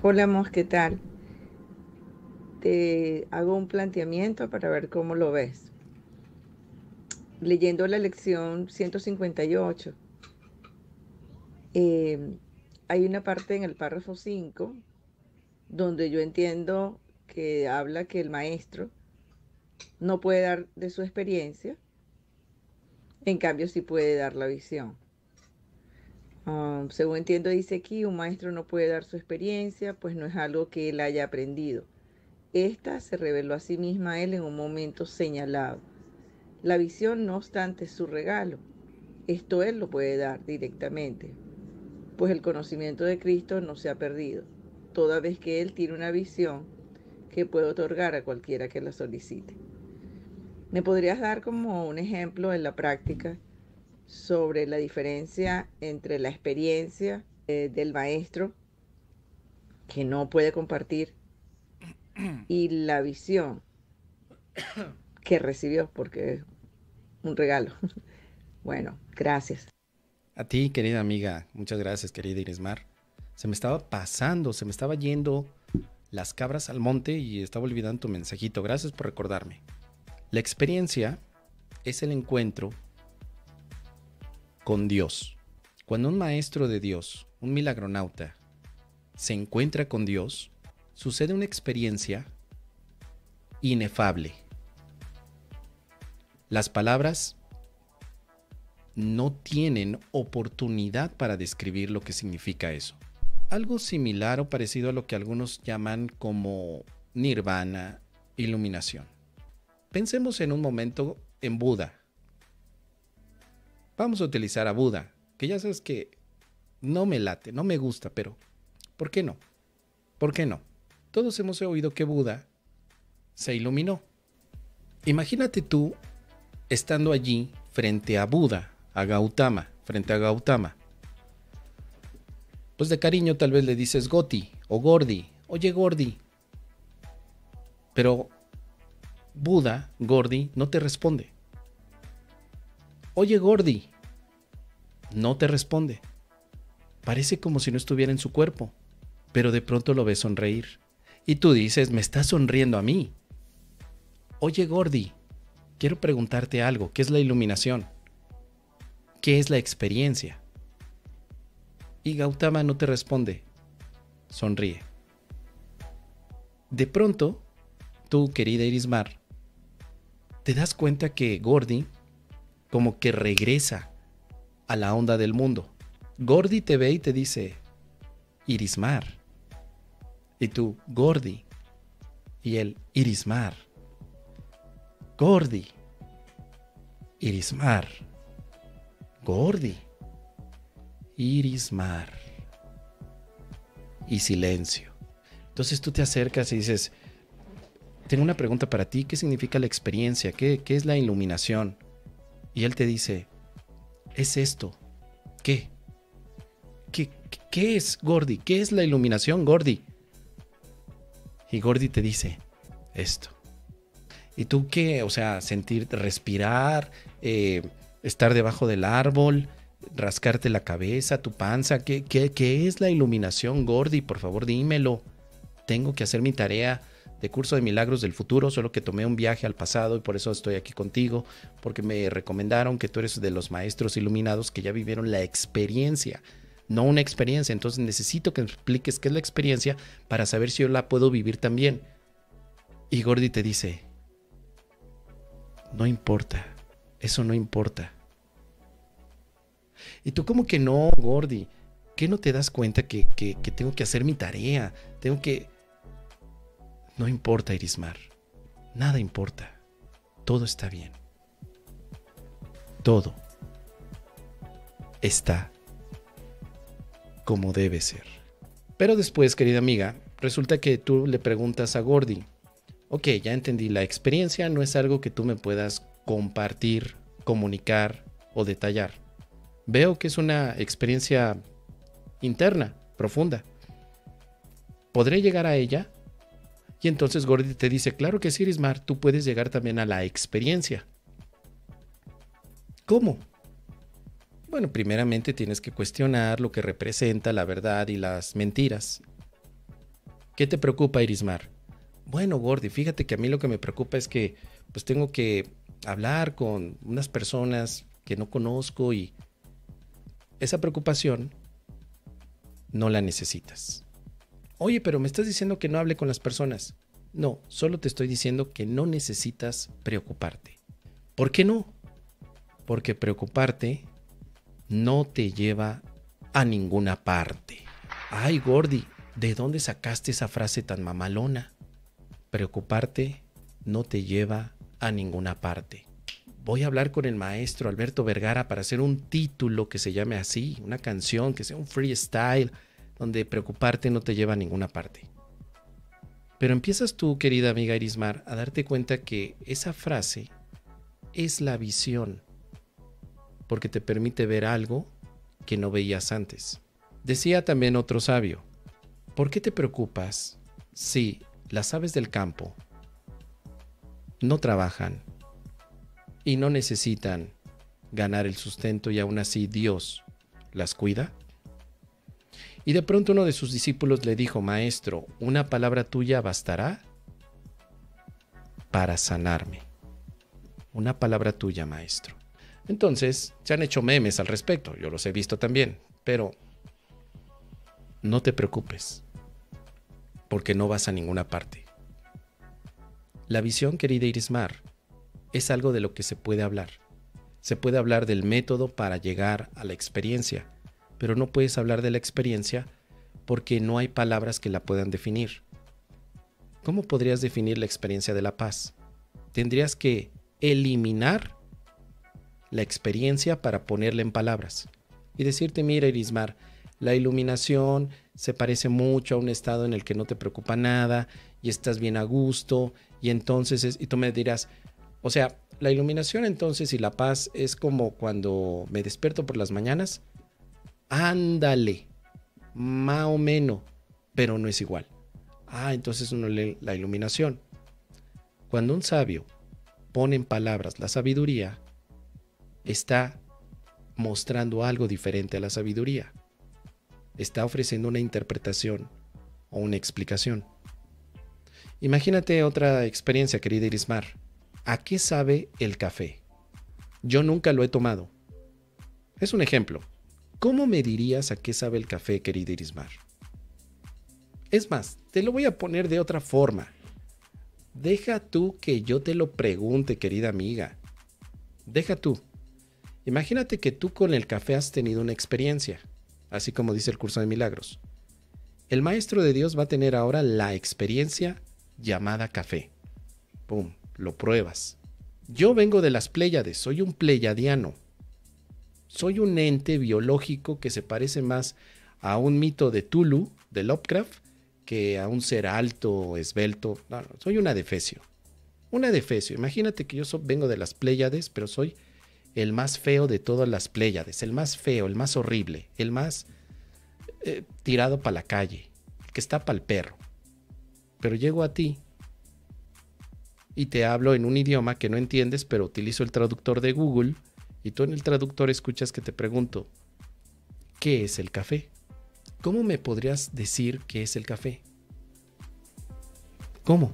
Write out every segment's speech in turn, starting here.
Hola, Mos, ¿qué tal? Te hago un planteamiento para ver cómo lo ves. Leyendo la lección 158, eh, hay una parte en el párrafo 5 donde yo entiendo que habla que el maestro no puede dar de su experiencia, en cambio sí puede dar la visión. Según entiendo, dice aquí, un maestro no puede dar su experiencia, pues no es algo que él haya aprendido. Esta se reveló a sí misma a él en un momento señalado. La visión, no obstante, es su regalo. Esto Él lo puede dar directamente, pues el conocimiento de Cristo no se ha perdido, toda vez que Él tiene una visión que puede otorgar a cualquiera que la solicite. ¿Me podrías dar como un ejemplo en la práctica sobre la diferencia entre la experiencia del maestro que no puede compartir y la visión que recibió porque es un regalo? Bueno, gracias. A ti, querida amiga, muchas gracias, querida Irismar. Se me estaba pasando, se me estaba yendo las cabras al monte y estaba olvidando tu mensajito. Gracias por recordarme. La experiencia es el encuentro con Dios. Cuando un maestro de Dios, un milagronauta, se encuentra con Dios, sucede una experiencia inefable. Las palabras no tienen oportunidad para describir lo que significa eso. Algo similar o parecido a lo que algunos llaman como nirvana, iluminación. Pensemos en un momento en Buda. Vamos a utilizar a Buda, que ya sabes que no me late, no me gusta, pero ¿por qué no? ¿Por qué no? Todos hemos oído que Buda se iluminó. Imagínate tú estando allí frente a Buda, a Gautama, frente a Gautama. Pues de cariño tal vez le dices Goti o Gordi, oye Gordi. Pero Buda, Gordi, no te responde. Oye Gordi, no te responde. Parece como si no estuviera en su cuerpo, pero de pronto lo ves sonreír. Y tú dices, me estás sonriendo a mí. Oye Gordi, quiero preguntarte algo. ¿Qué es la iluminación? ¿Qué es la experiencia? Y Gautama no te responde. Sonríe. De pronto, tú, querida Irismar, te das cuenta que Gordi como que regresa a la onda del mundo. Gordi te ve y te dice, Irismar. Y tú, Gordi. Y él, Irismar. Gordi. Irismar. Gordi. Irismar. Y silencio. Entonces tú te acercas y dices, tengo una pregunta para ti. ¿Qué significa la experiencia? ¿Qué es la iluminación? Y él te dice, es esto. ¿Qué? ¿Qué es, Gordi? ¿Qué es la iluminación, Gordi? Y Gordi te dice, esto. ¿Y tú qué? O sea, sentir, respirar, estar debajo del árbol, rascarte la cabeza, tu panza. ¿Qué es la iluminación, Gordi? Por favor, dímelo. Tengo que hacer mi tarea de curso de milagros del futuro, solo que tomé un viaje al pasado y por eso estoy aquí contigo, porque me recomendaron que tú eres de los maestros iluminados que ya vivieron la experiencia, no una experiencia. Entonces necesito que me expliques qué es la experiencia para saber si yo la puedo vivir también. Y Gordy te dice, no importa, eso no importa. Y tú como que no, Gordy, ¿qué no te das cuenta que tengo que hacer mi tarea? Tengo que... No importa, Irismar, nada importa, todo está bien, todo está como debe ser. Pero después, querida amiga, resulta que tú le preguntas a Gordy, ok, ya entendí, la experiencia no es algo que tú me puedas compartir, comunicar o detallar. Veo que es una experiencia interna, profunda. ¿Podré llegar a ella? Y entonces Gordy te dice, claro que sí, Irismar, tú puedes llegar también a la experiencia. ¿Cómo? Bueno, primeramente tienes que cuestionar lo que representa la verdad y las mentiras. ¿Qué te preocupa, Irismar? Bueno, Gordy, fíjate que a mí lo que me preocupa es que pues tengo que hablar con unas personas que no conozco y esa preocupación no la necesitas. Oye, pero me estás diciendo que no hable con las personas. No, solo te estoy diciendo que no necesitas preocuparte. ¿Por qué no? Porque preocuparte no te lleva a ninguna parte. Ay, Gordy, ¿de dónde sacaste esa frase tan mamalona? Preocuparte no te lleva a ninguna parte. Voy a hablar con el maestro Alberto Vergara para hacer un título que se llame así, una canción, que sea un freestyle, donde preocuparte no te lleva a ninguna parte. Pero empiezas tú, querida amiga Irismar, a darte cuenta que esa frase es la visión, porque te permite ver algo que no veías antes. Decía también otro sabio, ¿por qué te preocupas si las aves del campo no trabajan y no necesitan ganar el sustento y aún así Dios las cuida? Y de pronto uno de sus discípulos le dijo, maestro, ¿una palabra tuya bastará para sanarme? Una palabra tuya, maestro. Entonces, se han hecho memes al respecto, yo los he visto también, pero no te preocupes, porque no vas a ninguna parte. La visión, querida Irismar, es algo de lo que se puede hablar. Se puede hablar del método para llegar a la experiencia, pero no puedes hablar de la experiencia porque no hay palabras que la puedan definir. ¿Cómo podrías definir la experiencia de la paz? Tendrías que eliminar la experiencia para ponerla en palabras y decirte, mira, Irismar, la iluminación se parece mucho a un estado en el que no te preocupa nada y estás bien a gusto y entonces, y tú me dirás, o sea, la iluminación entonces y la paz es como cuando me despierto por las mañanas. Ándale, más o menos, pero no es igual. Entonces uno lee la iluminación. Cuando un sabio pone en palabras la sabiduría, está mostrando algo diferente a la sabiduría. Está ofreciendo una interpretación o una explicación. Imagínate otra experiencia, querida Irismar. ¿A qué sabe el café? Yo nunca lo he tomado. Es un ejemplo. ¿Cómo me dirías a qué sabe el café, querida Irismar? Es más, te lo voy a poner de otra forma. Deja tú que yo te lo pregunte, querida amiga. Deja tú. Imagínate que tú con el café has tenido una experiencia, así como dice el curso de milagros. El maestro de Dios va a tener ahora la experiencia llamada café. ¡Pum! Lo pruebas. Yo vengo de las Pléyades, soy un pleyadiano. Soy un ente biológico que se parece más a un mito de Tulu, de Lovecraft, que a un ser alto, esbelto. No, soy un adefesio. Un adefesio. Imagínate que yo vengo de las Pléyades, pero soy el más feo de todas las Pléyades. El más feo, el más horrible, el más tirado para la calle, el que está para el perro. Pero llego a ti y te hablo en un idioma que no entiendes, pero utilizo el traductor de Google. Y tú en el traductor escuchas que te pregunto, ¿qué es el café? ¿Cómo me podrías decir qué es el café? ¿Cómo?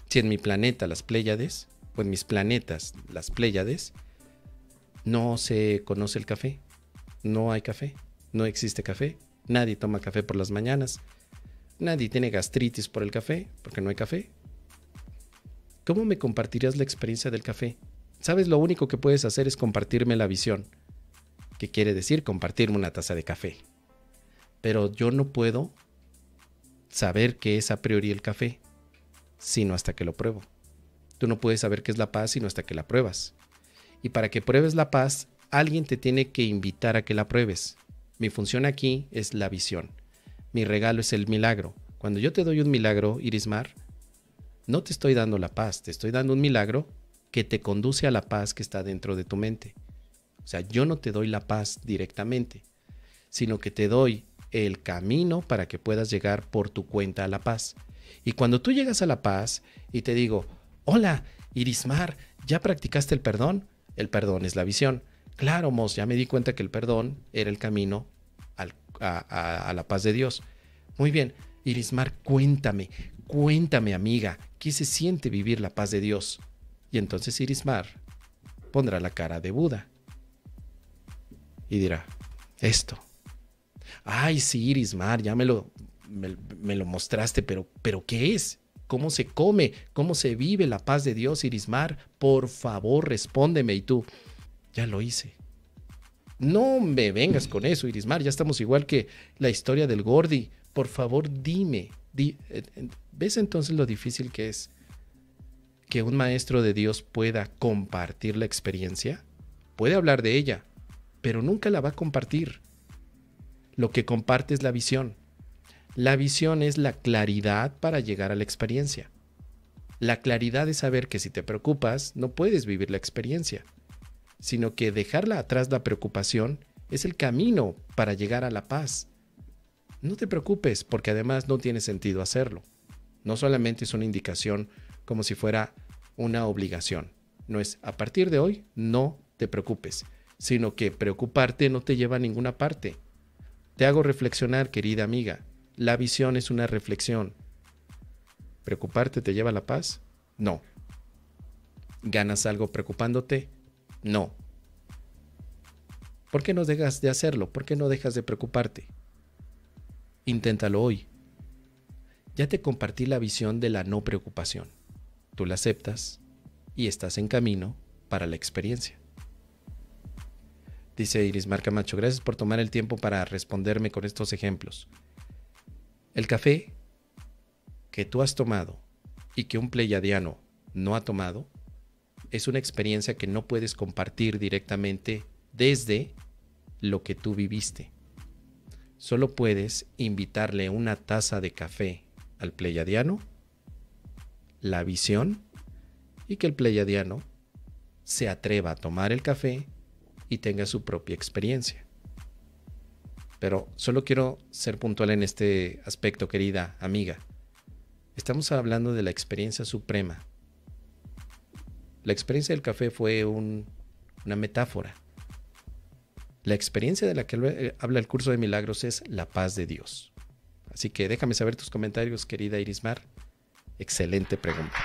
Si en mi planeta, las Pléyades, o en mis planetas, las Pléyades, no se conoce el café, no hay café, no existe café, nadie toma café por las mañanas, nadie tiene gastritis por el café, porque no hay café. ¿Cómo me compartirías la experiencia del café? ¿Sabes? Lo único que puedes hacer es compartirme la visión. ¿Qué quiere decir? Compartirme una taza de café. Pero yo no puedo saber qué es a priori el café, sino hasta que lo pruebo. Tú no puedes saber qué es la paz, sino hasta que la pruebas. Y para que pruebes la paz, alguien te tiene que invitar a que la pruebes. Mi función aquí es la visión. Mi regalo es el milagro. Cuando yo te doy un milagro, Irismar, no te estoy dando la paz, te estoy dando un milagro que te conduce a la paz que está dentro de tu mente. O sea, yo no te doy la paz directamente, sino que te doy el camino para que puedas llegar por tu cuenta a la paz. Y cuando tú llegas a la paz y te digo, hola, Irismar, ¿ya practicaste el perdón? El perdón es la visión. Claro, Mos, ya me di cuenta que el perdón era el camino a la paz de Dios. Muy bien, Irismar, cuéntame amiga, ¿qué se siente vivir la paz de Dios? Y entonces Irismar pondrá la cara de Buda y dirá, esto. Ay, sí, Irismar, ya me lo mostraste, pero ¿qué es? ¿Cómo se come? ¿Cómo se vive la paz de Dios, Irismar? Por favor, respóndeme. Y tú, ya lo hice. No me vengas con eso, Irismar, ya estamos igual que la historia del Gordy. Por favor, dime. ¿Ves entonces lo difícil que es que un maestro de Dios pueda compartir la experiencia? Puede hablar de ella, pero nunca la va a compartir. Lo que comparte es la visión. La visión es la claridad para llegar a la experiencia. La claridad es saber que si te preocupas, no puedes vivir la experiencia, sino que dejarla atrás la preocupación es el camino para llegar a la paz. No te preocupes, porque además no tiene sentido hacerlo. No solamente es una indicación como si fuera una obligación. No es a partir de hoy, no te preocupes, sino que preocuparte no te lleva a ninguna parte. Te hago reflexionar, querida amiga. La visión es una reflexión. ¿Preocuparte te lleva a la paz? No. ¿Ganas algo preocupándote? No. ¿Por qué no dejas de hacerlo? ¿Por qué no dejas de preocuparte? Inténtalo hoy. Ya te compartí la visión de la no preocupación. Tú la aceptas y estás en camino para la experiencia. Dice Irismar Camacho, gracias por tomar el tiempo para responderme con estos ejemplos. El café que tú has tomado y que un pleyadiano no ha tomado es una experiencia que no puedes compartir directamente desde lo que tú viviste. Solo puedes invitarle una taza de café al pleyadiano, la visión, y que el pleyadiano se atreva a tomar el café y tenga su propia experiencia. Pero solo quiero ser puntual en este aspecto, querida amiga. Estamos hablando de la experiencia suprema. La experiencia del café fue una metáfora. La experiencia de la que habla el curso de milagros es la paz de Dios. Así que déjame saber tus comentarios, querida Irismar. Excelente pregunta.